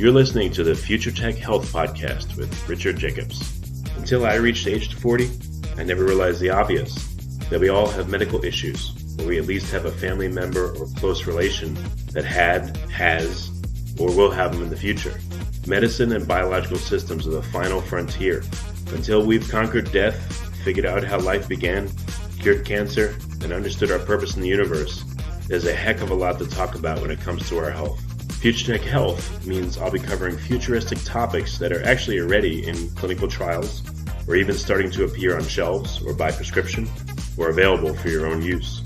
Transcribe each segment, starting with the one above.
You're listening to the Future Tech Health Podcast with Richard Jacobs. Until I reached age 40, I never realized the obvious, that we all have medical issues, or we at least have a family member or close relation that had, has, or will have them in the future. Medicine and biological systems are the final frontier. Until we've conquered death, figured out how life began, cured cancer, and understood our purpose in the universe, there's a heck of a lot to talk about when it comes to our health. Future Tech Health means I'll be covering futuristic topics that are actually already in clinical trials, or even starting to appear on shelves or by prescription, or available for your own use.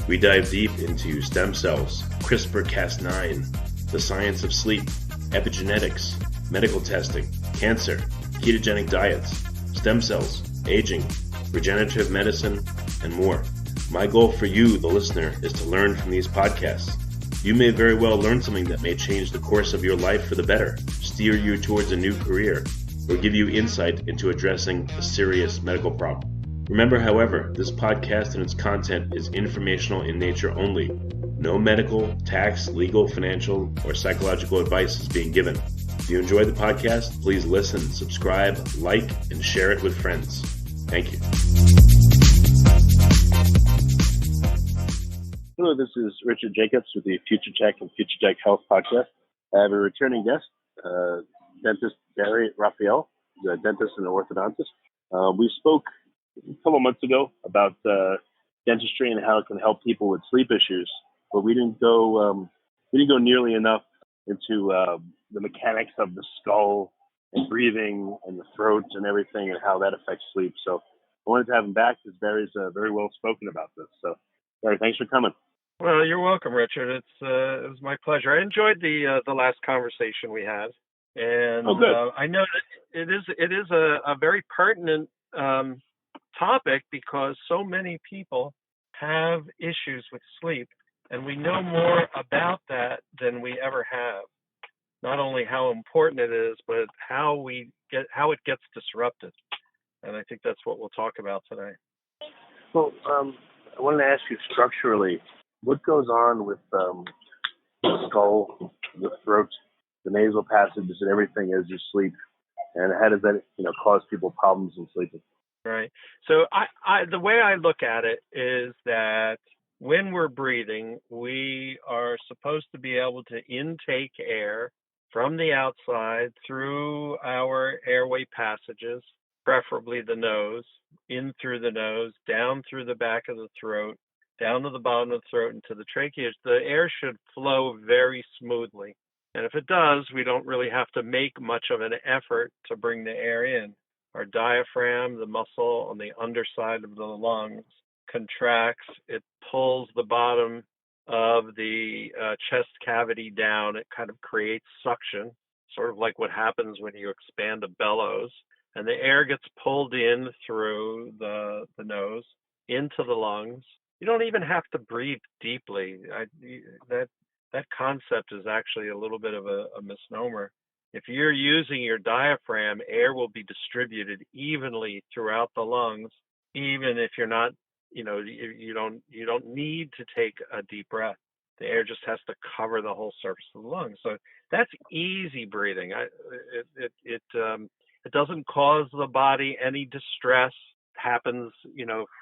We dive deep into stem cells, CRISPR-Cas9, the science of sleep, epigenetics, medical testing, cancer, ketogenic diets, stem cells, aging, regenerative medicine, and more. My goal for you, the listener, is to learn from these podcasts. You may very well learn something that may change the course of your life for the better, steer you towards a new career, or give you insight into addressing a serious medical problem. Remember, however, this podcast and its content is informational in nature only. No medical, tax, legal, financial, or psychological advice is being given. If you enjoy the podcast, please listen, subscribe, like, and share it with friends. Thank you. Hello, this is Richard Jacobs with the Future Tech and Future Tech Health Podcast. I have a returning guest, dentist Raphael. He's a dentist and an orthodontist. We spoke a couple months ago about dentistry and how it can help people with sleep issues, but we didn't go nearly enough into the mechanics of the skull and breathing and the throat and everything and how that affects sleep. So I wanted to have him back because Barry's very well spoken about this. So Barry, thanks for coming. Well, you're welcome, Richard. It was my pleasure. I enjoyed the last conversation we had, and I know that it is a very pertinent topic because so many people have issues with sleep, and we know more about that than we ever have. Not only how important it is, but how it gets disrupted, and I think that's what we'll talk about today. Well, I wanted to ask you structurally, what goes on with the skull, the throat, the nasal passages, and everything as you sleep, and how does that cause people problems in sleeping? Right. So the way I look at it is that when we're breathing, we are supposed to be able to intake air from the outside through our airway passages, preferably the nose, in through the nose, down through the back of the throat, down to the bottom of the throat and to the trachea. The air should flow very smoothly. And if it does, we don't really have to make much of an effort to bring the air in. Our diaphragm, the muscle on the underside of the lungs, contracts. It pulls the bottom of the chest cavity down. It kind of creates suction, sort of like what happens when you expand a bellows. And the air gets pulled in through the nose into the lungs. You don't even have to breathe deeply. That concept is actually a little bit of a misnomer. If you're using your diaphragm, air will be distributed evenly throughout the lungs, even if you're not, you don't need to take a deep breath. The air just has to cover the whole surface of the lungs. So that's easy breathing. It doesn't cause the body any distress. Happens,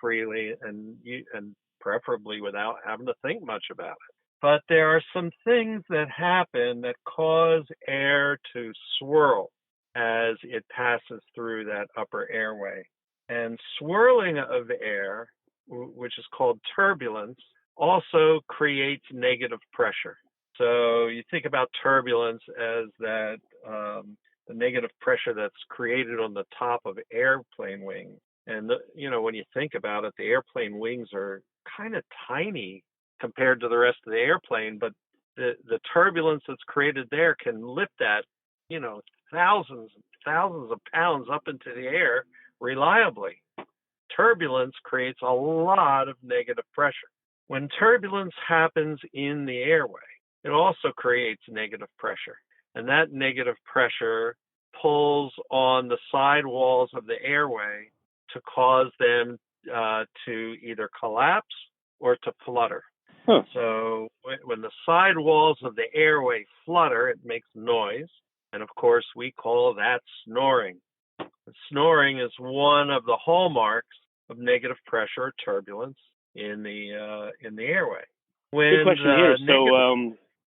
freely and preferably without having to think much about it. But there are some things that happen that cause air to swirl as it passes through that upper airway. And swirling of air, which is called turbulence, also creates negative pressure. So you think about turbulence as that the negative pressure that's created on the top of airplane wings. And when you think about it, the airplane wings are kind of tiny compared to the rest of the airplane, but the turbulence that's created there can lift that, thousands and thousands of pounds up into the air reliably. Turbulence creates a lot of negative pressure. When turbulence happens in the airway, it also creates negative pressure. And that negative pressure pulls on the sidewalls of the airway to cause them to either collapse or to flutter. So when the sidewalls of the airway flutter, it makes noise. And of course, we call that snoring. Snoring is one of the hallmarks of negative pressure or turbulence in the airway. Good question here.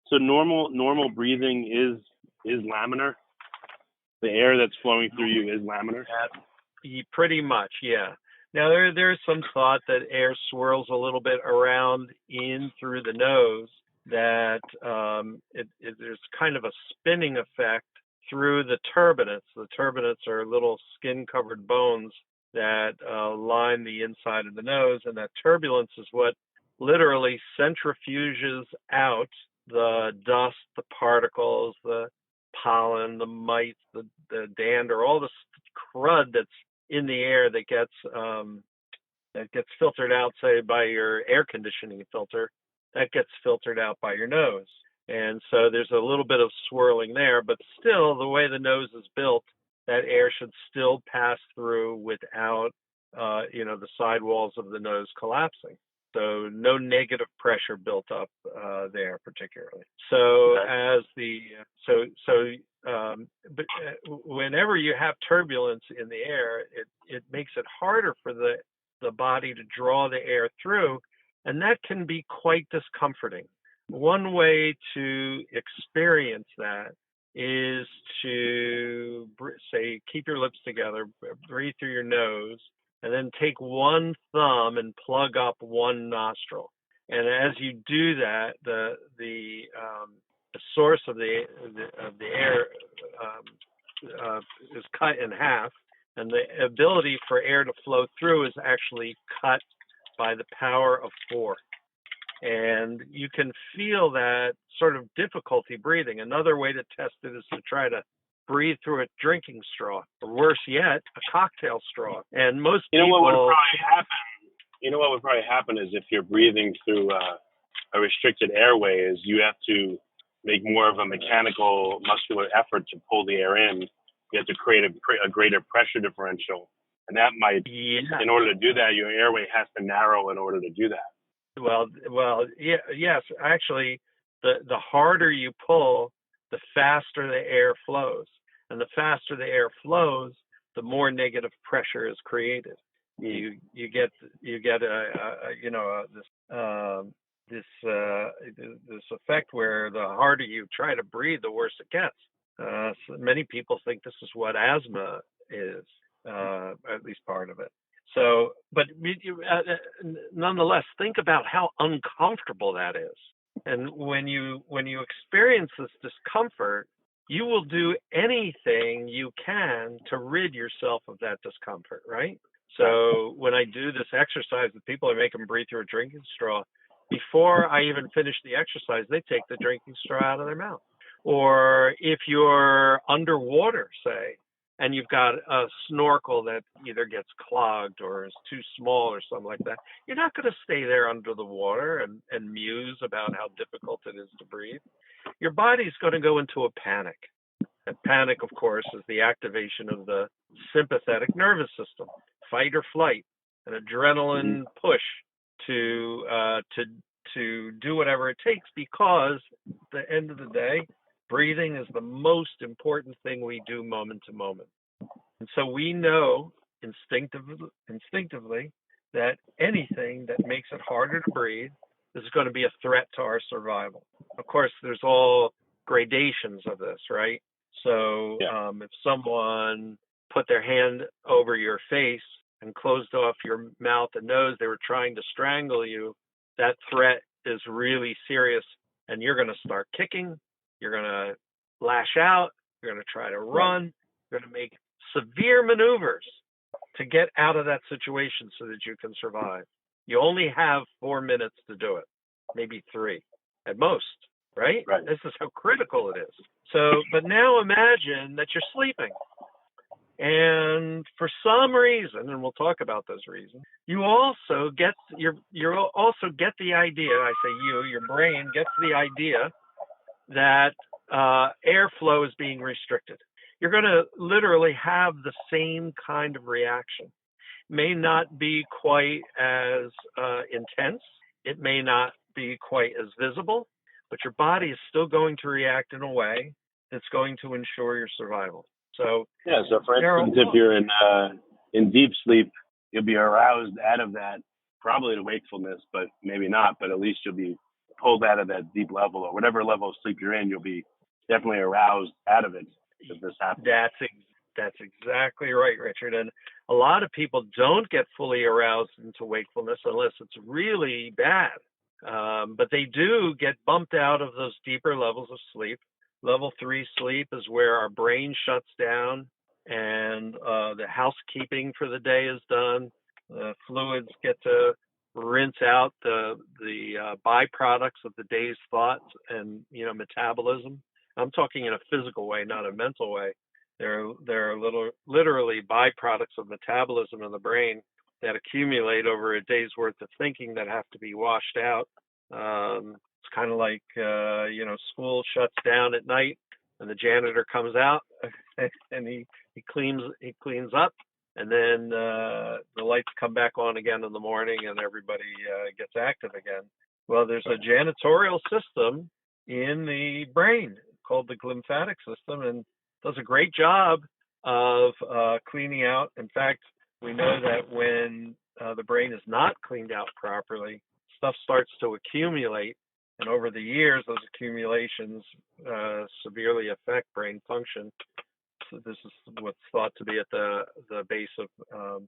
So normal breathing is laminar. The air that's flowing through you is laminar. Pretty much, yeah. Now there's some thought that air swirls a little bit around in through the nose. That there's kind of a spinning effect through the turbinates. The turbinates are little skin-covered bones that line the inside of the nose, and that turbulence is what literally centrifuges out the dust, the particles, the pollen, the mites, the dander, all the crud that's in the air that gets filtered out, say, by your air conditioning filter, that gets filtered out by your nose. And so there's a little bit of swirling there, but still, the way the nose is built, that air should still pass through without, the sidewalls of the nose collapsing. So no negative pressure built up there particularly. So but whenever you have turbulence in the air, it makes it harder for the body to draw the air through, and that can be quite discomforting. One way to experience that is to say, keep your lips together, breathe through your nose, and then take one thumb and plug up one nostril. And as you do that, the source of the air is cut in half, and the ability for air to flow through is actually cut by the power of 4. And you can feel that sort of difficulty breathing. Another way to test it is to try to breathe through a drinking straw, or worse yet, a cocktail straw. And most people... What would probably happen is if you're breathing through a restricted airway, is you have to make more of a mechanical, muscular effort to pull the air in. You have to create a greater pressure differential. And that might, in order to do that, your airway has to narrow in order to do that. Yes. Actually, the harder you pull, the faster the air flows, and the faster the air flows, the more negative pressure is created. You get this effect where the harder you try to breathe, the worse it gets. So many people think this is what asthma is, at least part of it. So, but nonetheless, think about how uncomfortable that is. And when you experience this discomfort, you will do anything you can to rid yourself of that discomfort, right? So when I do this exercise with people, I make them breathe through a drinking straw. Before I even finish the exercise, they take the drinking straw out of their mouth. Or if you're underwater, say, and you've got a snorkel that either gets clogged or is too small or something like that, you're not going to stay there under the water and muse about how difficult it is to breathe. Your body's going to go into a panic. And panic, of course, is the activation of the sympathetic nervous system, fight or flight, an adrenaline push to do whatever it takes, because at the end of the day, breathing is the most important thing we do moment to moment. And so we know instinctively that anything that makes it harder to breathe is going to be a threat to our survival. Of course, there's all gradations of this, right? So if someone put their hand over your face and closed off your mouth and nose, they were trying to strangle you, that threat is really serious, and you're going to start kicking, you're going to lash out, you're going to try to run, you're going to make severe maneuvers to get out of that situation so that you can survive. You only have 4 minutes to do it, maybe 3 at most, right? This is how critical it is. So, but now imagine that you're sleeping, and for some reason, and we'll talk about those reasons, you also get the idea. I say your brain gets the idea that airflow is being restricted. You're going to literally have the same kind of reaction. May not be quite as intense. It may not be quite as visible, but your body is still going to react in a way that's going to ensure your survival. So yeah. So for instance, if you're in deep sleep, you'll be aroused out of that, probably to wakefulness, but maybe not. But at least you'll be pulled out of that deep level, or whatever level of sleep you're in. You'll be definitely aroused out of it if this happens. That's exactly right, Richard. And a lot of people don't get fully aroused into wakefulness unless it's really bad. But they do get bumped out of those deeper levels of sleep. Level 3 sleep is where our brain shuts down and the housekeeping for the day is done. The fluids get to rinse out the byproducts of the day's thoughts and metabolism. I'm talking in a physical way, not a mental way. There are literally byproducts of metabolism in the brain that accumulate over a day's worth of thinking that have to be washed out. It's kind of like school shuts down at night and the janitor comes out and he cleans up, and then the lights come back on again in the morning and everybody gets active again. Well, there's a janitorial system in the brain called the glymphatic system, and does a great job of cleaning out. In fact, we know that when the brain is not cleaned out properly, stuff starts to accumulate, and over the years, those accumulations severely affect brain function. So this is what's thought to be at the base of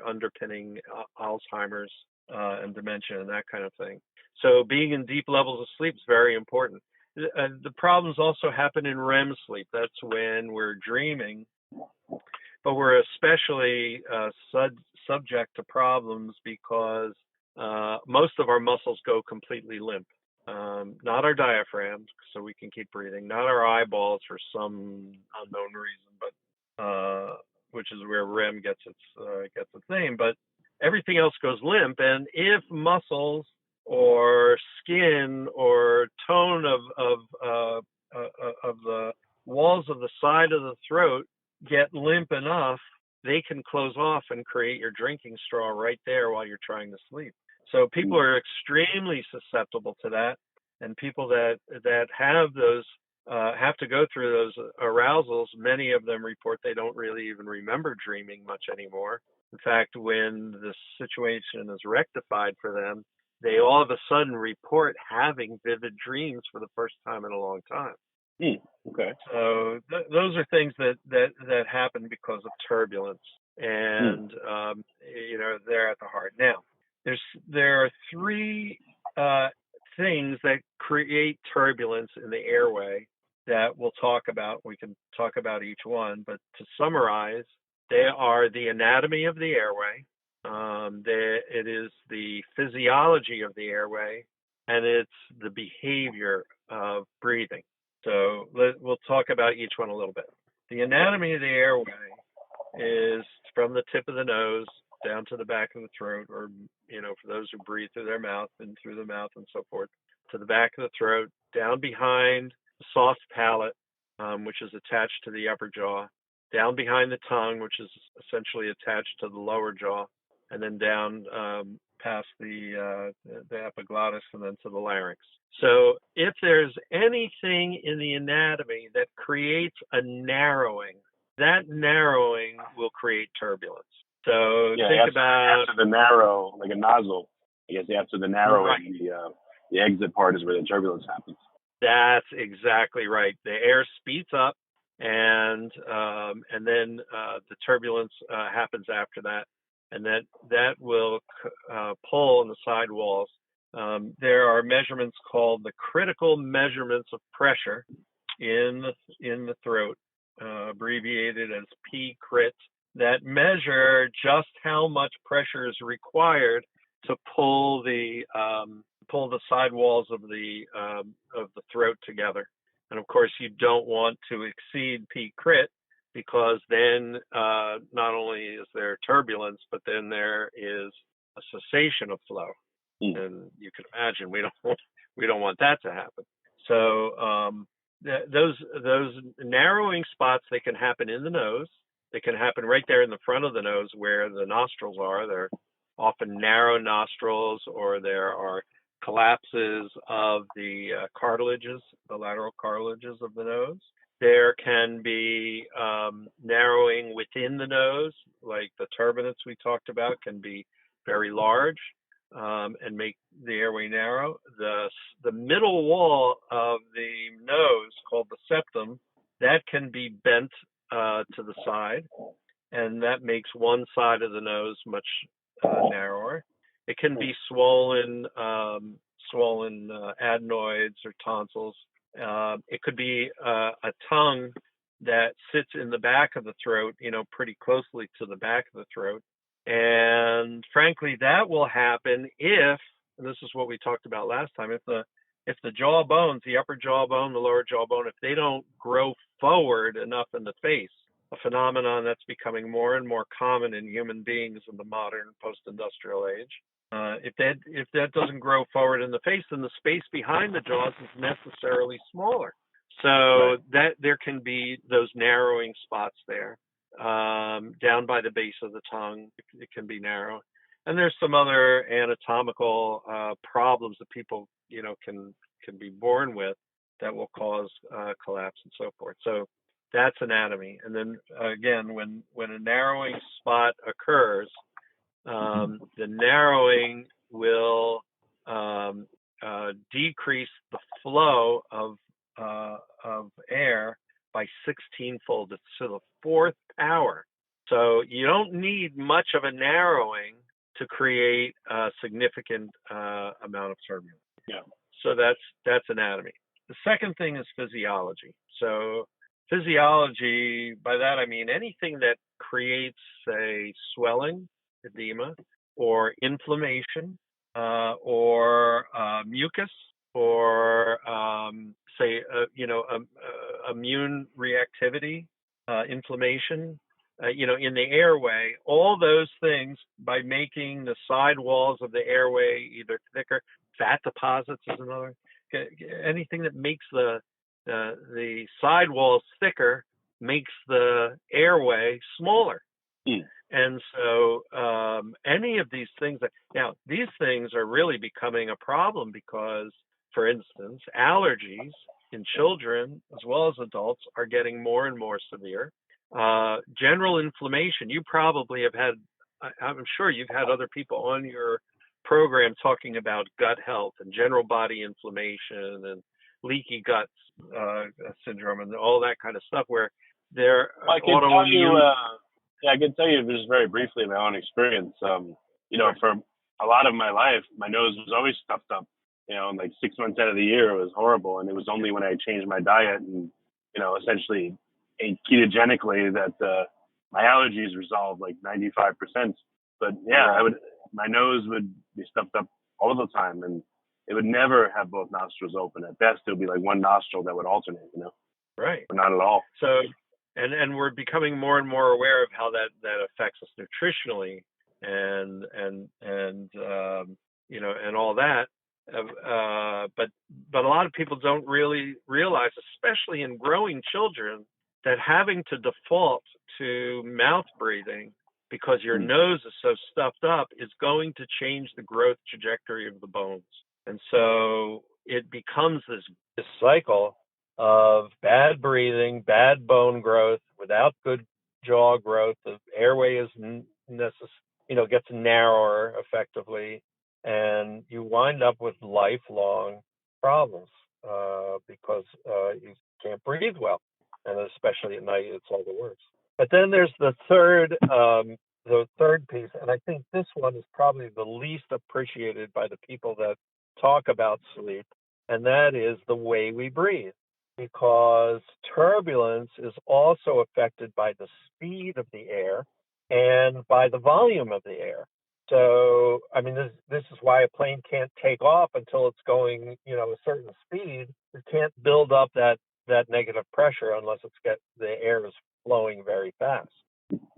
underpinning Alzheimer's and dementia and that kind of thing. So being in deep levels of sleep is very important. The problems also happen in REM sleep. That's when we're dreaming, but we're especially subject to problems because most of our muscles go completely limp. Not our diaphragm, so we can keep breathing. Not our eyeballs for some unknown reason, but which is where REM gets its name. But everything else goes limp, and if muscles or skin or tone of the walls of the side of the throat get limp enough, they can close off and create your drinking straw right there while you're trying to sleep. So people are extremely susceptible to that, and people that have those have to go through those arousals. Many of them report they don't really even remember dreaming much anymore. In fact, when the situation is rectified for them, they all of a sudden report having vivid dreams for the first time in a long time. Okay. So those are things that happen because of turbulence, and they're at the heart. Now, there are three things that create turbulence in the airway that we'll talk about. We can talk about each one, but to summarize, they are the anatomy of the airway, it is the physiology of the airway, and it's the behavior of breathing. So we'll talk about each one a little bit. The anatomy of the airway is from the tip of the nose down to the back of the throat, or, for those who breathe through their mouth and through the mouth and so forth, to the back of the throat, down behind the soft palate, which is attached to the upper jaw, down behind the tongue, which is essentially attached to the lower jaw, and then down past the epiglottis and then to the larynx. So if there's anything in the anatomy that creates a narrowing, that narrowing will create turbulence. So think about after the narrow, like a nozzle. I guess after the narrowing, right. The exit part is where the turbulence happens. That's exactly right. The air speeds up, and then the turbulence happens after that, and that will pull on the sidewalls. There are measurements called the critical measurements of pressure in the throat, abbreviated as P-crit, that measure just how much pressure is required to pull the sidewalls of the throat together. And of course, you don't want to exceed P-crit, because then not only is there turbulence, but then there is a cessation of flow. And you can imagine we don't want that to happen. So those narrowing spots, they can happen in the nose. They can happen right there in the front of the nose where the nostrils are. They're often narrow nostrils, or there are collapses of the cartilages, the lateral cartilages of the nose. There can be narrowing within the nose, like the turbulence we talked about can be very large and make the airway narrow. The middle wall of the nose, called the septum, that can be bent to the side, and that makes one side of the nose much narrower. It can be swollen adenoids or tonsils. It could be a tongue that sits in the back of the throat, pretty closely to the back of the throat. And frankly, that will happen if, and this is what we talked about last time, if the jaw bones, the upper jawbone, the lower jawbone, if they don't grow forward enough in the face, a phenomenon that's becoming more and more common in human beings in the modern post-industrial age. If that doesn't grow forward in the face, then the space behind the jaws is necessarily smaller. So that there can be those narrowing spots there. Down by the base of the tongue, it can be narrow. And there's some other anatomical problems that people, can be born with that will cause collapse and so forth. So that's anatomy. And then again, when a narrowing spot occurs, the narrowing will decrease the flow of air by 16-fold. It's to the fourth power. So you don't need much of a narrowing to create a significant amount of turbulence. Yeah. So that's anatomy. The second thing is physiology. So physiology, by that I mean anything that creates a swelling, edema, or inflammation, or mucus, or immune reactivity, inflammation, in the airway. All those things, by making the sidewalls of the airway either thicker, fat deposits is another. Anything that makes the sidewalls thicker makes the airway smaller. And so any of these things these things are really becoming a problem because, for instance, allergies in children as well as adults are getting more and more severe. General inflammation, you probably have had, I'm sure you've had other people on your program talking about gut health and general body inflammation and leaky gut syndrome and all that kind of stuff, where they're autoimmune. I can tell you just very briefly my own experience. For a lot of my life, my nose was always stuffed up. And like 6 months out of the year, it was horrible. And it was only when I changed my diet and, essentially ate ketogenically that my allergies resolved like 95%. But my nose would be stuffed up all the time, and it would never have both nostrils open. At best, it would be like one nostril that would alternate, Right. But not at all. So, and we're becoming more and more aware of how that affects us nutritionally and all that. But a lot of people don't really realize, especially in growing children, that having to default to mouth breathing because your nose is so stuffed up is going to change the growth trajectory of the bones. And so it becomes this cycle of bad breathing, bad bone growth, without good jaw growth. The airway is gets narrower effectively, and you wind up with lifelong problems because you can't breathe well, and especially at night, it's all the worse. But then there's the third piece, and I think this one is probably the least appreciated by the people that talk about sleep, and that is the way we breathe. Because turbulence is also affected by the speed of the air and by the volume of the air. So, I mean, this is why a plane can't take off until it's going, a certain speed. It can't build up that negative pressure unless the air is flowing very fast.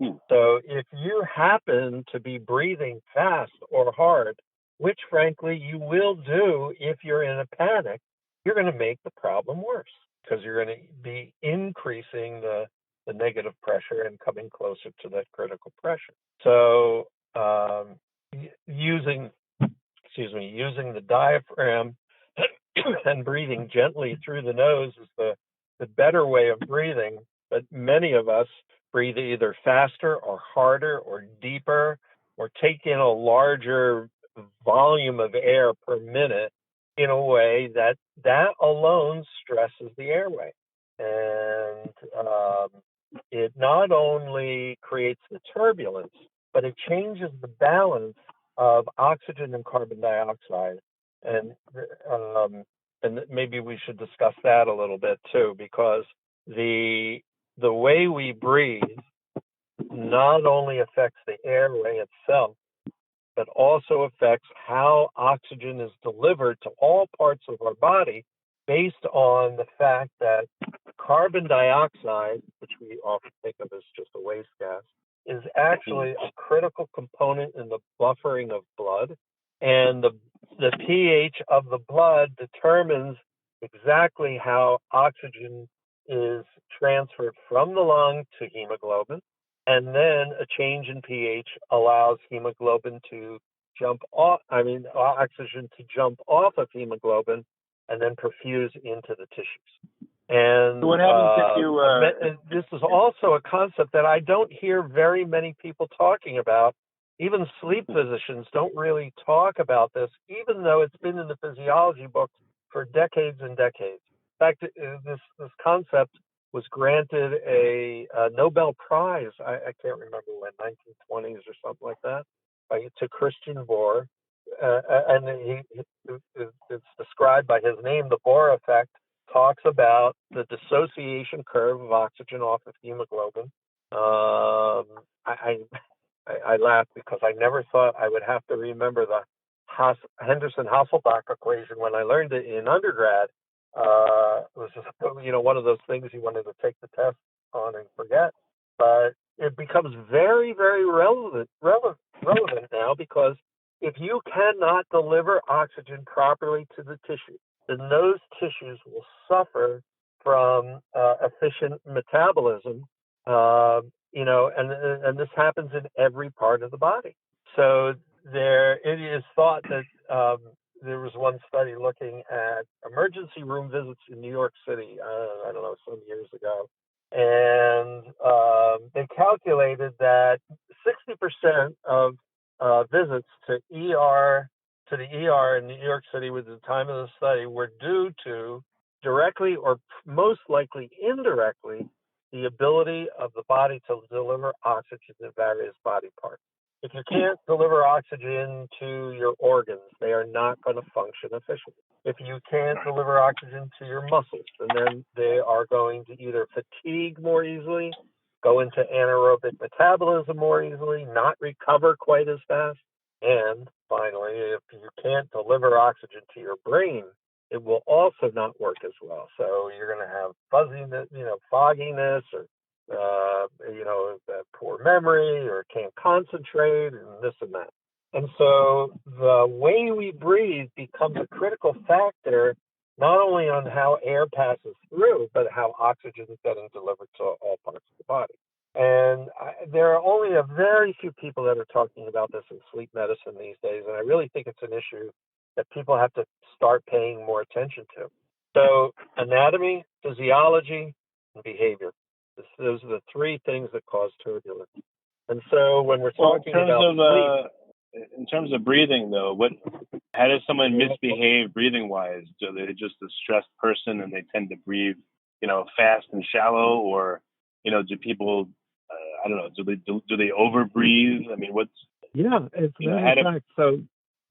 So if you happen to be breathing fast or hard, which frankly you will do if you're in a panic, you're going to make the problem worse, because you're going to be increasing the negative pressure and coming closer to that critical pressure. So using the diaphragm and breathing gently through the nose is the better way of breathing, but many of us breathe either faster or harder or deeper or take in a larger volume of air per minute in a way that alone stresses the airway. And it not only creates the turbulence, but it changes the balance of oxygen and carbon dioxide. And maybe we should discuss that a little bit too, because the way we breathe not only affects the airway itself, but also affects how oxygen is delivered to all parts of our body based on the fact that carbon dioxide, which we often think of as just a waste gas, is actually a critical component in the buffering of blood. And the pH of the blood determines exactly how oxygen is transferred from the lung to hemoglobin. And then a change in pH allows hemoglobin to oxygen to jump off of hemoglobin and then perfuse into the tissues. And so what happens if you? This is also a concept that I don't hear very many people talking about. Even sleep physicians don't really talk about this, even though it's been in the physiology books for decades and decades. In fact, this concept was granted a Nobel Prize, I can't remember when, 1920s or something like that, to Christian Bohr. And it's described by his name, the Bohr effect, talks about the dissociation curve of oxygen off of hemoglobin. I laugh because I never thought I would have to remember the Henderson-Hasselbalch equation when I learned it in undergrad. It was just, one of those things you wanted to take the test on and forget. But it becomes very, very relevant now, because if you cannot deliver oxygen properly to the tissue, then those tissues will suffer from efficient metabolism. And this happens in every part of the body. So it is thought that there was one study looking at emergency room visits in New York City, I don't know, some years ago. And they calculated that 60% of visits to the ER in New York City at the time of the study were due to directly or most likely indirectly the ability of the body to deliver oxygen to various body parts. If you can't deliver oxygen to your organs, they are not going to function efficiently. If you can't deliver oxygen to your muscles, then they are going to either fatigue more easily, go into anaerobic metabolism more easily, not recover quite as fast. And finally, if you can't deliver oxygen to your brain, it will also not work as well. So you're going to have fuzziness, fogginess, or poor memory, or can't concentrate, and this and that. And so the way we breathe becomes a critical factor, not only on how air passes through, but how oxygen is getting delivered to all parts of the body. And there are only a very few people that are talking about this in sleep medicine these days, and I really think it's an issue that people have to start paying more attention to. So anatomy, physiology, and behavior. Those are the three things that cause turbulence. And so when we're talking about sleep, in terms of breathing, though, how does someone misbehave breathing-wise? Do they just a stressed person and they tend to breathe, fast and shallow, or do people, I don't know, do they overbreathe? I mean, it's very so.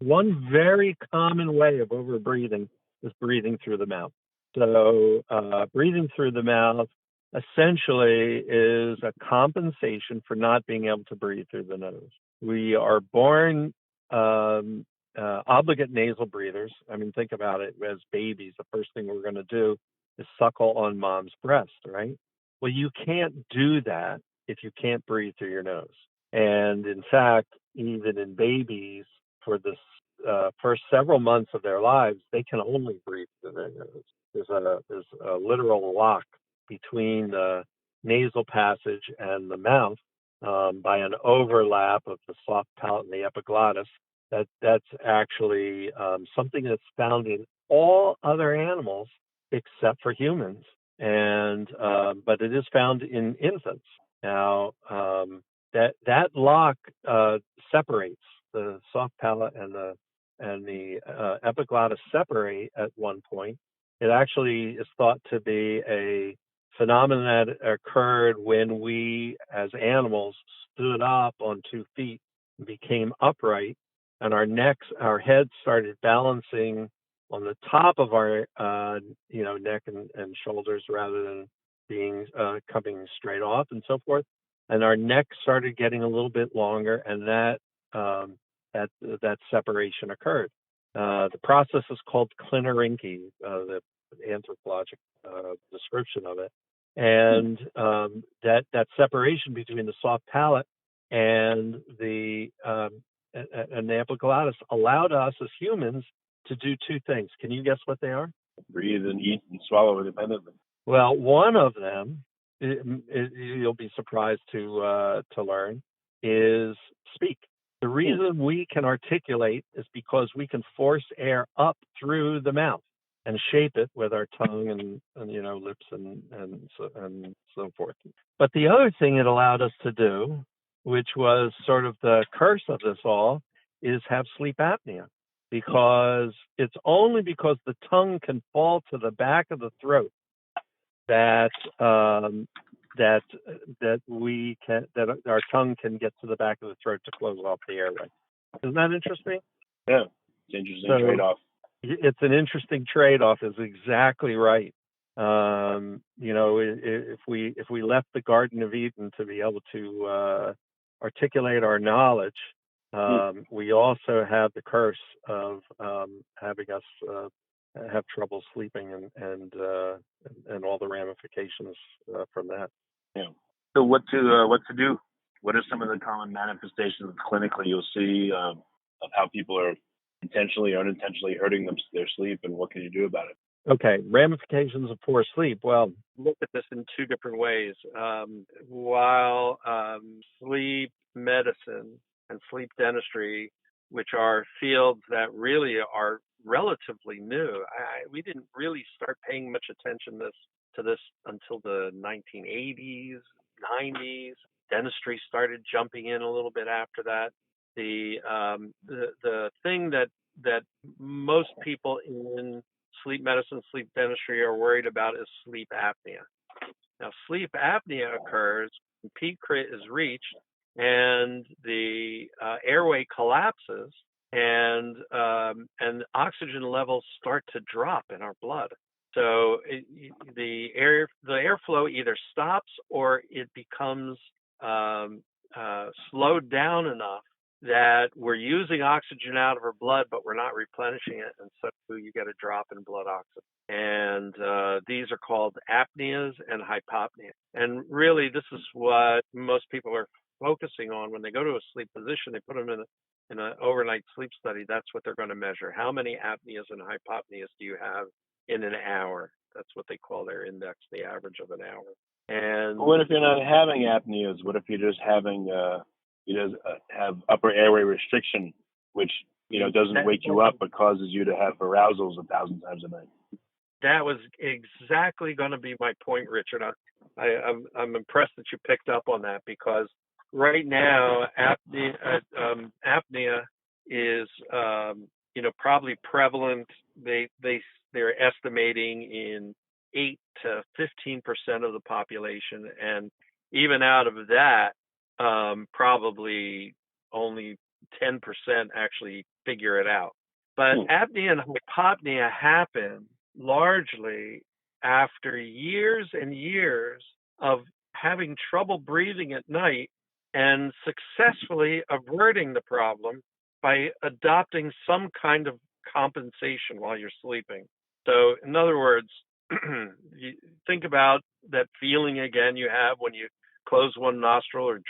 One very common way of overbreathing is breathing through the mouth. So breathing through the mouth essentially is a compensation for not being able to breathe through the nose. We are born obligate nasal breathers. I mean, think about it. As babies, the first thing we're going to do is suckle on mom's breast, right? Well, you can't do that if you can't breathe through your nose. And in fact, even in babies, for the first several months of their lives, they can only breathe through their nose. There's a literal lock between the nasal passage and the mouth by an overlap of the soft palate and the epiglottis. That's actually something that's found in all other animals except for humans. and but it is found in infants. Now, that lock separates the soft palate and the epiglottis separate at one point. It actually is thought to be a phenomenon that occurred when we, as animals, stood up on 2 feet and became upright, and our heads started balancing on the top of our neck and shoulders rather than being coming straight off and so forth. And our neck started getting a little bit longer, and that separation occurred. The process is called clinorhynchi, the anthropologic description of it, and that separation between the soft palate and the epiglottis allowed us as humans to do 2 things. Can you guess what they are? Breathe and eat and swallow independently. Well, one of them, you'll be surprised to learn, is speak. The reason we can articulate is because we can force air up through the mouth and shape it with our tongue and lips and so forth. But the other thing it allowed us to do, which was sort of the curse of this all, is have sleep apnea, because it's only because the tongue can fall to the back of the throat that our tongue can get to the back of the throat to close off the airway. Isn't that interesting? Yeah, it's an interesting trade-off. It's an interesting trade-off, is exactly right. If we left the Garden of Eden to be able to articulate our knowledge, we also have the curse of having us have trouble sleeping and all the ramifications from that. Yeah. So what to do? What are some of the common manifestations clinically you'll see of how people are intentionally or unintentionally hurting their sleep, and what can you do about it? Okay, ramifications of poor sleep. Well, look at this in 2 different ways. While sleep medicine and sleep dentistry, which are fields that really are relatively new, we didn't really start paying much attention to this until the 1980s, 90s. Dentistry started jumping in a little bit after that. The thing that most people in sleep medicine, sleep dentistry are worried about is sleep apnea. Now, sleep apnea occurs when peak is reached and the airway collapses and oxygen levels start to drop in our blood. So the airflow either stops or it becomes slowed down enough that we're using oxygen out of our blood, but we're not replenishing it, and so you get a drop in blood oxygen. And these are called apneas and hypopnea. And really, this is what most people are focusing on when they go to a sleep physician. They put them in an overnight sleep study. That's what they're going to measure. How many apneas and hypopneas do you have in an hour? That's what they call their index, the average of an hour. And what if you're not having apneas? What if you're just having have upper airway restriction, which doesn't wake you up but causes you to have arousals 1,000 times a night? That was exactly going to be my point, Richard. I'm impressed that you picked up on that, because right now apnea is probably prevalent. They're estimating in 8 to 15% of the population, and even out of that, probably only 10% actually figure it out. But apnea and hypopnea happen largely after years and years of having trouble breathing at night and successfully averting the problem by adopting some kind of compensation while you're sleeping. So, in other words, you think about that feeling again you have when you close one nostril or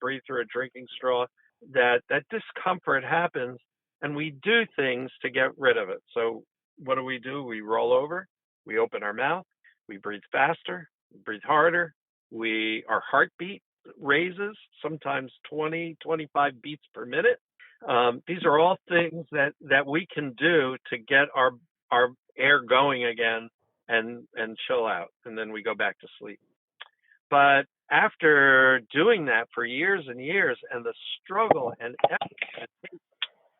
breathe through a drinking straw. That discomfort happens, and we do things to get rid of it. So what do? We roll over, we open our mouth, we breathe faster, we breathe harder, our heartbeat raises, sometimes 20, 25 beats per minute. These are all things that we can do to get our air going again and chill out, and then we go back to sleep. But after doing that for years and years, and the struggle and effort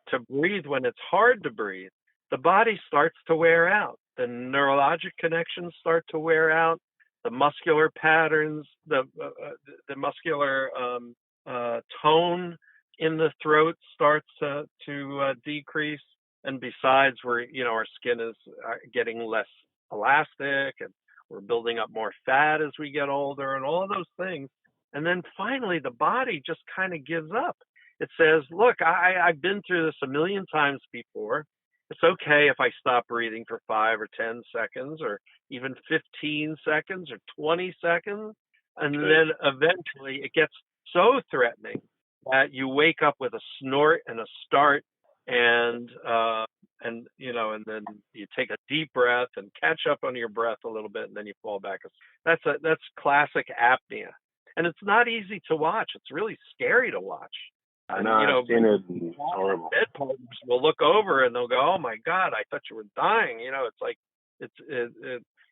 to breathe when it's hard to breathe, the body starts to wear out. The neurologic connections start to wear out. The muscular patterns, the muscular tone in the throat starts to decrease. And besides, our skin is getting less elastic, and we're building up more fat as we get older, and all of those things. And then finally, the body just kind of gives up. It says, look, I've been through this a million times before. It's okay if I stop breathing for 5 or 10 seconds, or even 15 seconds or 20 seconds. And then eventually it gets so threatening that you wake up with a snort and a start, and then you take a deep breath and catch up on your breath a little bit, and then you fall back. That's classic apnea. And it's not easy to watch. It's really scary to watch. I know, I've seen it. It's horrible. Bed partners will look over and they'll go, "Oh my God, I thought you were dying." It's like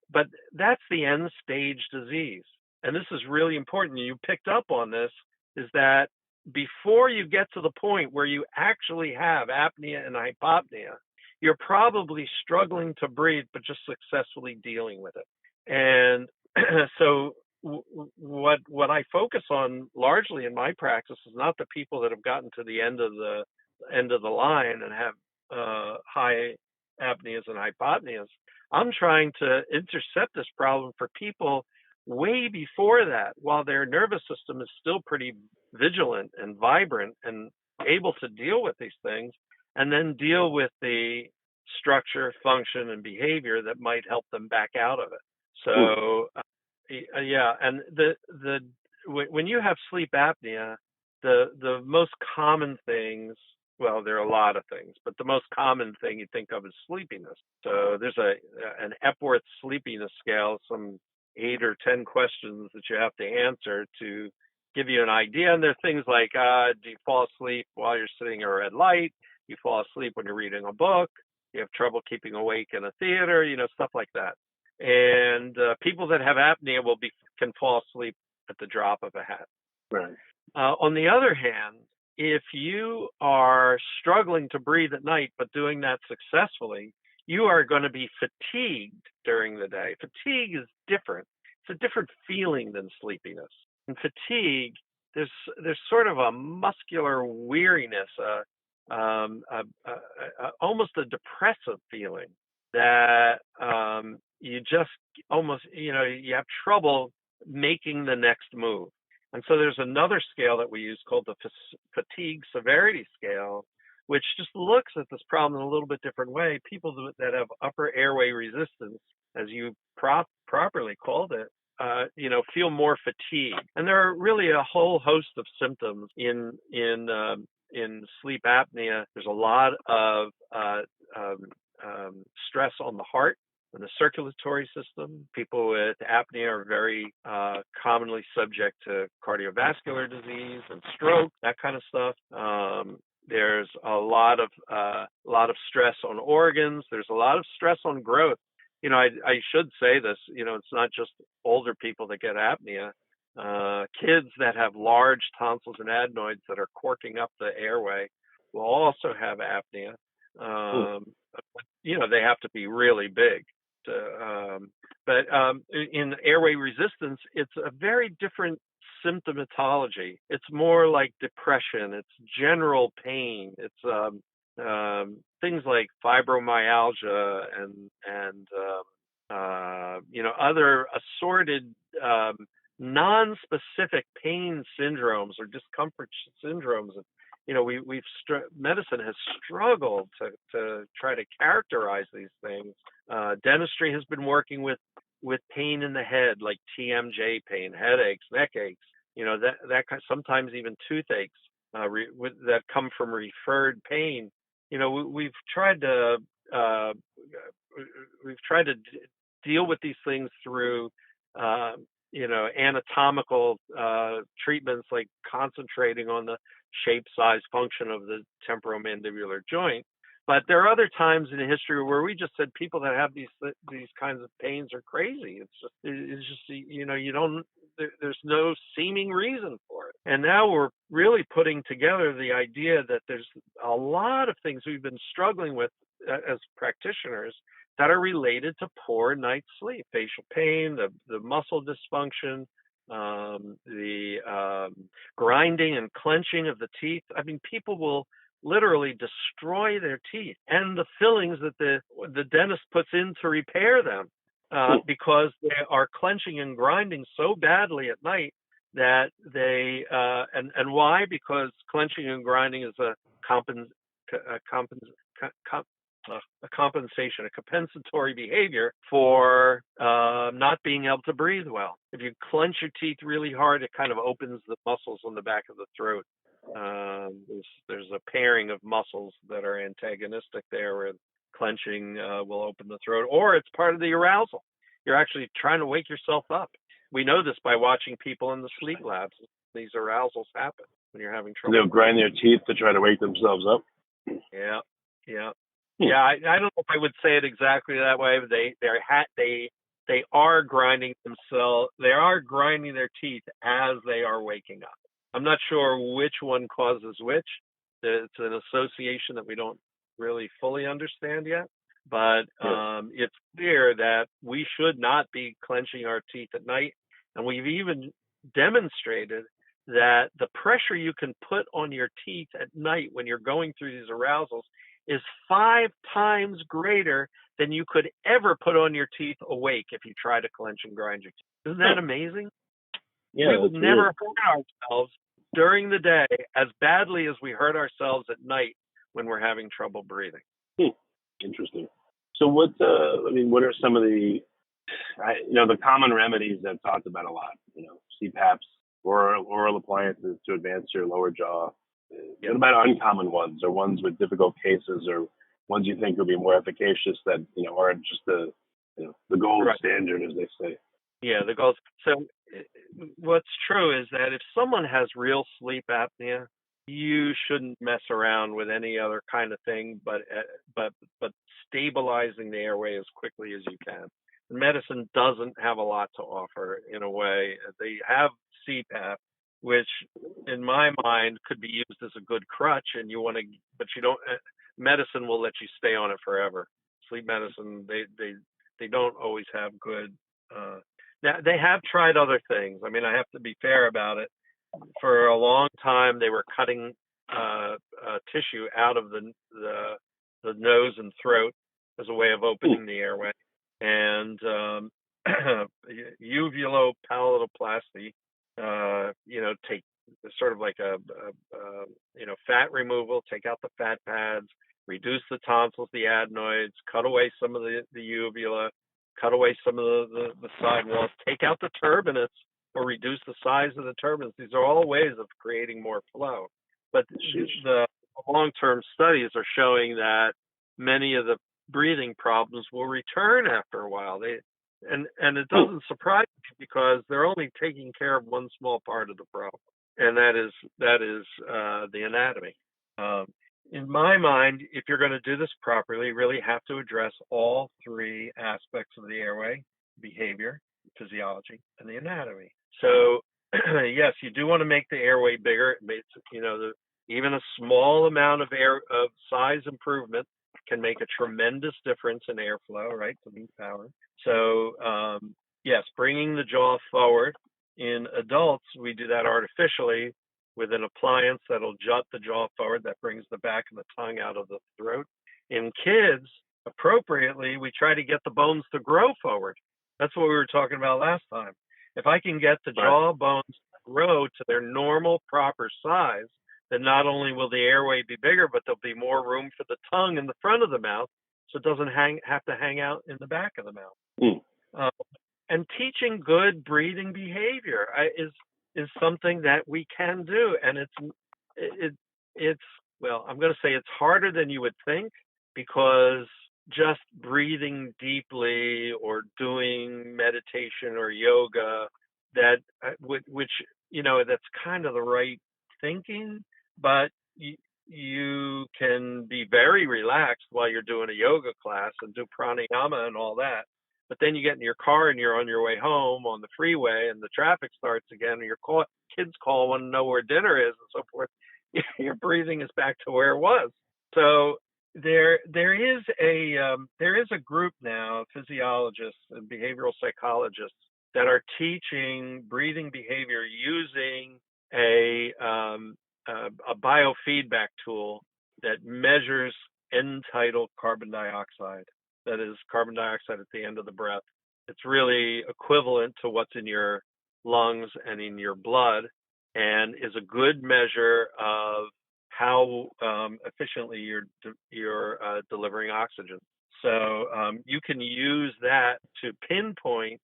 but that's the end stage disease, and this is really important. You picked up on this, is that before you get to the point where you actually have apnea and hypopnea, you're probably struggling to breathe, but just successfully dealing with it. And so what I focus on largely in my practice is not the people that have gotten to the end of the line and have high apneas and hypopneas. I'm trying to intercept this problem for people way before that, while their nervous system is still pretty vigilant and vibrant and able to deal with these things, and then deal with the structure, function, and behavior that might help them back out of it. So yeah, and when you have sleep apnea, the most common things, well, there are a lot of things, but the most common thing you think of is sleepiness. So there's an Epworth sleepiness scale, some 8 or 10 questions that you have to answer to give you an idea. And there are things like, do you fall asleep while you're sitting at a red light? You fall asleep when you're reading a book? You have trouble keeping awake in a theater? Stuff like that. And people that have apnea can fall asleep at the drop of a hat. Right. On the other hand, if you are struggling to breathe at night but doing that successfully, you are going to be fatigued during the day. Fatigue is different. It's a different feeling than sleepiness. In fatigue, there's sort of a muscular weariness, almost a depressive feeling that you just almost, you have trouble making the next move. And so there's another scale that we use called the fatigue severity scale, which just looks at this problem in a little bit different way. People that have upper airway resistance, as you properly called it, feel more fatigue. And there are really a whole host of symptoms in sleep apnea. There's a lot of stress on the heart and the circulatory system. People with apnea are very commonly subject to cardiovascular disease and stroke, that kind of stuff. There's a lot of stress on organs. There's a lot of stress on growth. I should say this. It's not just older people that get apnea. Kids that have large tonsils and adenoids that are corking up the airway will also have apnea. They have to be really big. But in airway resistance, it's a very different symptomatology. It's more like depression. It's general pain. It's things like fibromyalgia and other assorted non-specific pain syndromes or discomfort syndromes. Medicine has struggled to try to characterize these things. Dentistry has been working with pain in the head, like TMJ pain, headaches, neck aches. That sometimes even toothaches that come from referred pain. We've tried to deal with these things through anatomical treatments, like concentrating on the shape, size, function of the temporomandibular joint. But there are other times in history where we just said people that have these kinds of pains are crazy. It's just you don't. There's no seeming reason for it. And now we're really putting together the idea that there's a lot of things we've been struggling with as practitioners that are related to poor night's sleep: facial pain, the muscle dysfunction, the grinding and clenching of the teeth. I mean, people will literally destroy their teeth and the fillings that the dentist puts in to repair them because they are clenching and grinding so badly at night that they and why? Because clenching and grinding is a compensatory behavior for not being able to breathe well. If you clench your teeth really hard, it kind of opens the muscles on the back of the throat. There's a pairing of muscles that are antagonistic there, where clenching will open the throat, or it's part of the arousal. You're actually trying to wake yourself up. We know this by watching people in the sleep labs. These arousals happen when you're having trouble. They'll grind their teeth to try to wake themselves up. Yeah. I don't know if I would say it exactly that way, but they are grinding themselves. They are grinding their teeth as they are waking up. I'm not sure which one causes which. It's an association that we don't really fully understand yet. But it's clear that we should not be clenching our teeth at night. And we've even demonstrated that the pressure you can put on your teeth at night when you're going through these arousals is 5 times greater than you could ever put on your teeth awake if you try to clench and grind your teeth. Isn't that amazing? Yeah, we would never hurt ourselves during the day as badly as we hurt ourselves at night when we're having trouble breathing. Interesting. So what are some of the common remedies that I've talked about a lot? CPAPs, oral appliances to advance your lower jaw. What about uncommon ones, or ones with difficult cases, or ones you think will be more efficacious that aren't just the gold standard, as they say? Yeah, the gold. So what's true is that if someone has real sleep apnea, you shouldn't mess around with any other kind of thing, but stabilizing the airway as quickly as you can. Medicine doesn't have a lot to offer in a way. They have CPAP, which in my mind could be used as a good crutch, but you don't. Medicine will let you stay on it forever. Sleep medicine, they don't always have good. Now they have tried other things. I mean, I have to be fair about it. For a long time, they were cutting tissue out of the nose and throat as a way of opening the airway, and uvulopalate, take sort of like a fat removal, take out the fat pads, reduce the tonsils, the adenoids, cut away some of the uvula, cut away some of the sidewalls, take out the turbinates, or reduce the size of the turbinates. These are all ways of creating more flow. But the long-term studies are showing that many of the breathing problems will return after a while. And it doesn't surprise me, because they're only taking care of one small part of the problem, and that is the anatomy. In my mind, if you're going to do this properly, you really have to address all 3 aspects of the airway: behavior, physiology, and the anatomy. So, yes, you do want to make the airway bigger. Even a small amount of size improvement can make a tremendous difference in airflow, right, to meet power. So, yes, bringing the jaw forward. In adults, we do that artificially with an appliance that'll jut the jaw forward, that brings the back of the tongue out of the throat. In kids, appropriately, we try to get the bones to grow forward. That's what we were talking about last time. If I can get the jaw bones to grow to their normal, proper size, then not only will the airway be bigger, but there'll be more room for the tongue in the front of the mouth, so it doesn't have to hang out in the back of the mouth. And teaching good breathing behavior is something that we can do, and it's I'm going to say it's harder than you would think, because just breathing deeply or doing meditation or yoga, that's kind of the right thinking, but you can be very relaxed while you're doing a yoga class and do pranayama and all that. But then you get in your car and you're on your way home on the freeway and the traffic starts again and your kids call, want to know where dinner is and so forth. Your breathing is back to where it was. So there is a group now, physiologists and behavioral psychologists, that are teaching breathing behavior using a biofeedback tool that measures end-tidal carbon dioxide. That is carbon dioxide at the end of the breath. It's really equivalent to what's in your lungs and in your blood, and is a good measure of how efficiently you're delivering oxygen. So you can use that to pinpoint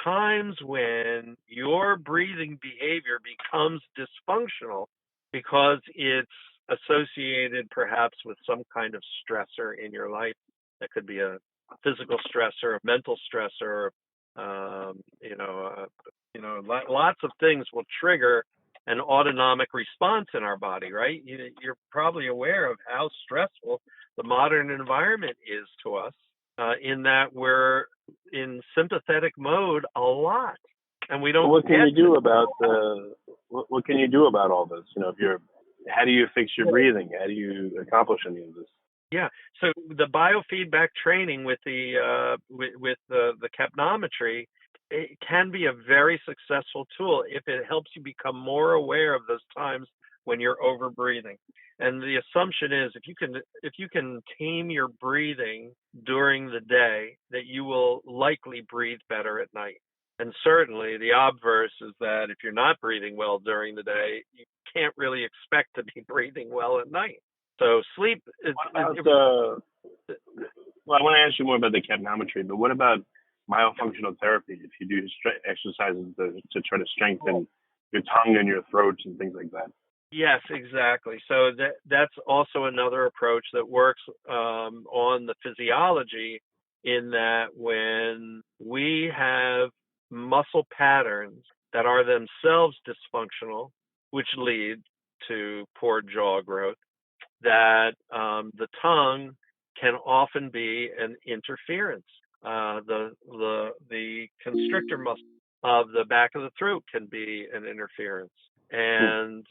times when your breathing behavior becomes dysfunctional because it's associated perhaps with some kind of stressor in your life. That could be a physical stressor, a mental stressor, lots of things will trigger an autonomic response in our body, right? You're probably aware of how stressful the modern environment is to us, in that we're in sympathetic mode a lot, and we don't. Well, what can you do about what can you do about all this? How do you fix your breathing? How do you accomplish any of this? Yeah, so the biofeedback training with the capnometry, it can be a very successful tool if it helps you become more aware of those times when you're over breathing. And the assumption is if you can tame your breathing during the day, that you will likely breathe better at night. And certainly the obverse is that if you're not breathing well during the day, you can't really expect to be breathing well at night. So sleep is... Well, I want to ask you more about the capnometry, but what about myofunctional therapy? If you do exercises to try to strengthen your tongue and your throat and things like that. Yes, exactly. So that's also another approach that works on the physiology, in that when we have muscle patterns that are themselves dysfunctional, which lead to poor jaw growth, that the tongue can often be an interference. The constrictor muscle of the back of the throat can be an interference, and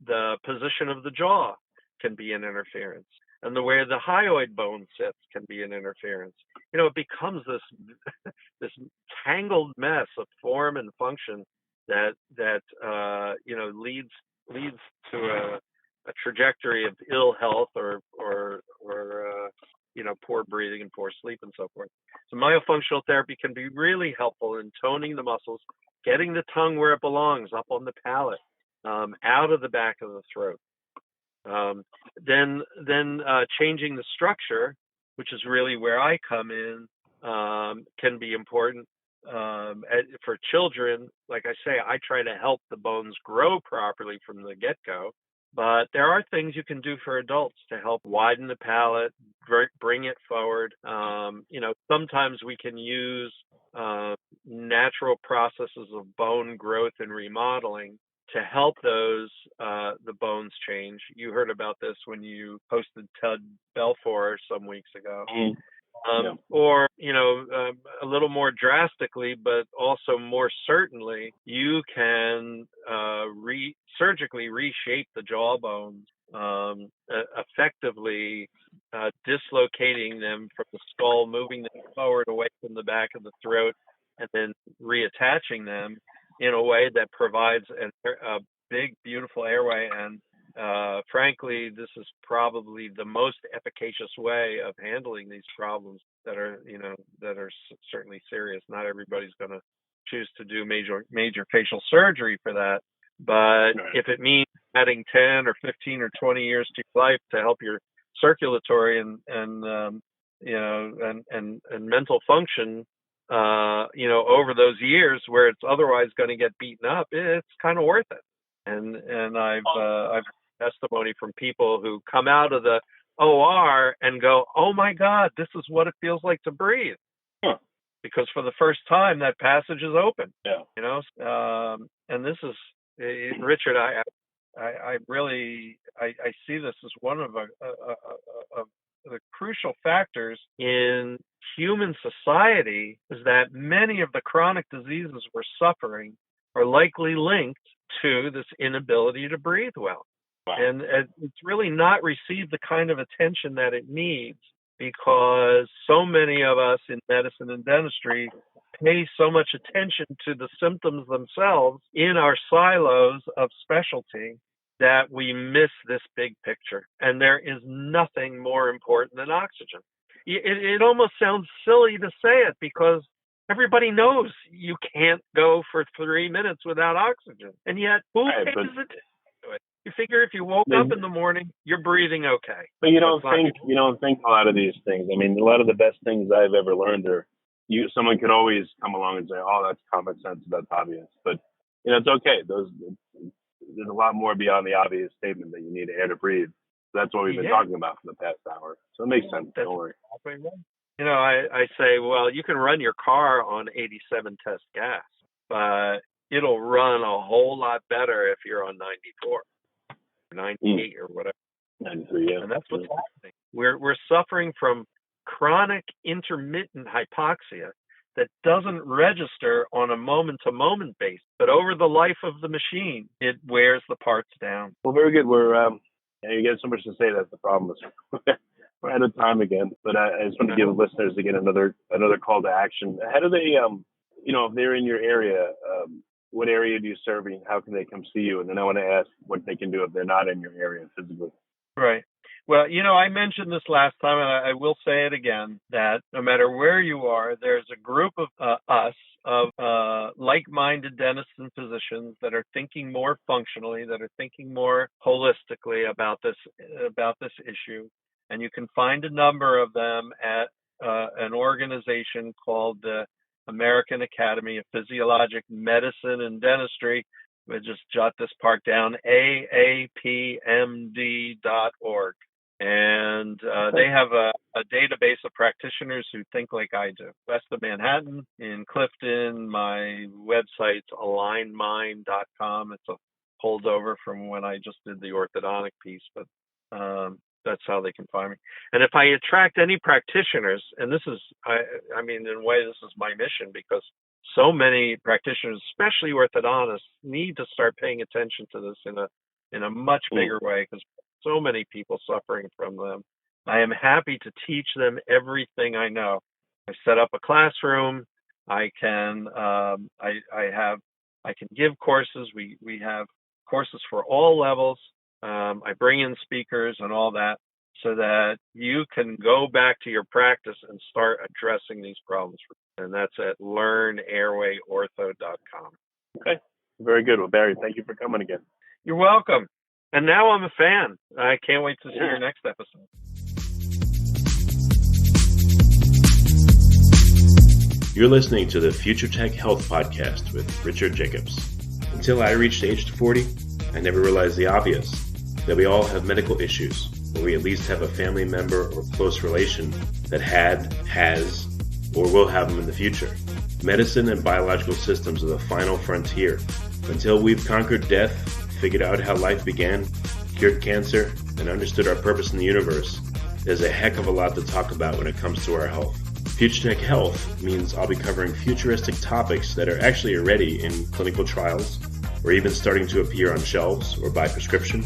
the position of the jaw can be an interference, and the way the hyoid bone sits can be an interference. It becomes this tangled mess of form and function that leads to a trajectory of ill health or poor breathing and poor sleep and so forth. So myofunctional therapy can be really helpful in toning the muscles, getting the tongue where it belongs, up on the palate, out of the back of the throat. Then changing the structure, which is really where I come in, can be important. For children, like I say, I try to help the bones grow properly from the get-go. But there are things you can do for adults to help widen the palate, bring it forward. Sometimes we can use natural processes of bone growth and remodeling to help the bones change. You heard about this when you hosted Ted Belfour some weeks ago. Or, a little more drastically, but also more certainly, you can surgically reshape the jawbones, effectively dislocating them from the skull, moving them forward away from the back of the throat, and then reattaching them in a way that provides a big, beautiful airway. And frankly, this is probably the most efficacious way of handling these problems that are certainly serious. Not everybody's going to choose to do major facial surgery for that, but if it means adding 10 or 15 or 20 years to your life to help your circulatory and mental function, over those years where it's otherwise going to get beaten up, it's kind of worth it. And I've testimony from people who come out of the OR and go, "Oh my God, this is what it feels like to breathe," because for the first time that passage is open. And this is, Richard, I see this as one of the crucial factors in human society, is that many of the chronic diseases we're suffering are likely linked to this inability to breathe well. Wow. And it's really not received the kind of attention that it needs, because so many of us in medicine and dentistry pay so much attention to the symptoms themselves in our silos of specialty that we miss this big picture. And there is nothing more important than oxygen. It almost sounds silly to say it, because everybody knows you can't go for 3 minutes without oxygen. And yet, who pays attention to it? You figure if you woke up in the morning, you're breathing okay. But you don't think a lot of these things. I mean, a lot of the best things I've ever learned are, someone could always come along and say, "Oh, that's common sense, that's obvious." But it's okay. There's a lot more beyond the obvious statement that you need air to breathe. That's what we've been talking about for the past hour. So it makes sense. Don't worry. I say, well, you can run your car on 87 test gas, but it'll run a whole lot better if you're on 94, 98 or whatever. 93, yeah. And that's what's happening. We're suffering from chronic intermittent hypoxia that doesn't register on a moment-to-moment basis, but over the life of the machine, it wears the parts down. Well, very good. You get so much to say. That's the problem. We're out of time again, but I just want to give the listeners again another call to action. How do they, if they're in your area, what area do you serve, and how can they come see you? And then I want to ask what they can do if they're not in your area physically. Right. Well, I mentioned this last time, and I will say it again, that no matter where you are, there's a group of like-minded dentists and physicians that are thinking more functionally, that are thinking more holistically about this issue. And you can find a number of them at an organization called the American Academy of Physiologic Medicine and Dentistry. We'll just jot this part down, aapmd.org. And they have a database of practitioners who think like I do. West of Manhattan, in Clifton, my website's alignmind.com. It's a holdover from when I just did the orthodontic piece, but that's how they can find me. And if I attract any practitioners, and this is, in a way, this is my mission, because so many practitioners, especially orthodontists, need to start paying attention to this in a much bigger way, because so many people suffering from them. I am happy to teach them everything I know. I set up a classroom. I can give courses. We have courses for all levels. I bring in speakers and all that, so that you can go back to your practice and start addressing these problems. And that's at learnairwayortho.com. Okay, very good. Well, Barry, thank you for coming again. You're welcome. And now I'm a fan. I can't wait to see your next episode. You're listening to the Future Tech Health Podcast with Richard Jacobs. Until I reached age 40, I never realized the obvious, that we all have medical issues, or we at least have a family member or close relation that has, or will have them in the future. Medicine and biological systems are the final frontier. Until we've conquered death, figured out how life began, cured cancer, and understood our purpose in the universe, there's a heck of a lot to talk about when it comes to our health. Future Tech Health means I'll be covering futuristic topics that are actually already in clinical trials, or even starting to appear on shelves or by prescription,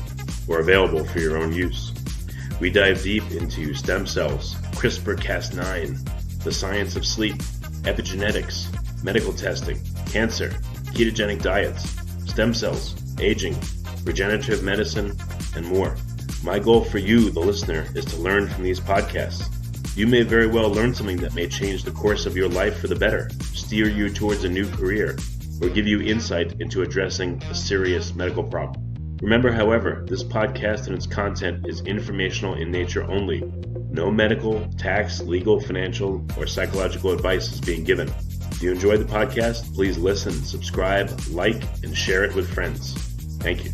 or available for your own use. We dive deep into stem cells, CRISPR-Cas9, the science of sleep, epigenetics, medical testing, cancer, ketogenic diets, stem cells, aging, regenerative medicine, and more. My goal for you, the listener, is to learn from these podcasts. You may very well learn something that may change the course of your life for the better, steer you towards a new career, or give you insight into addressing a serious medical problem. Remember, however, this podcast and its content is informational in nature only. No medical, tax, legal, financial, or psychological advice is being given. If you enjoyed the podcast, please listen, subscribe, like, and share it with friends. Thank you.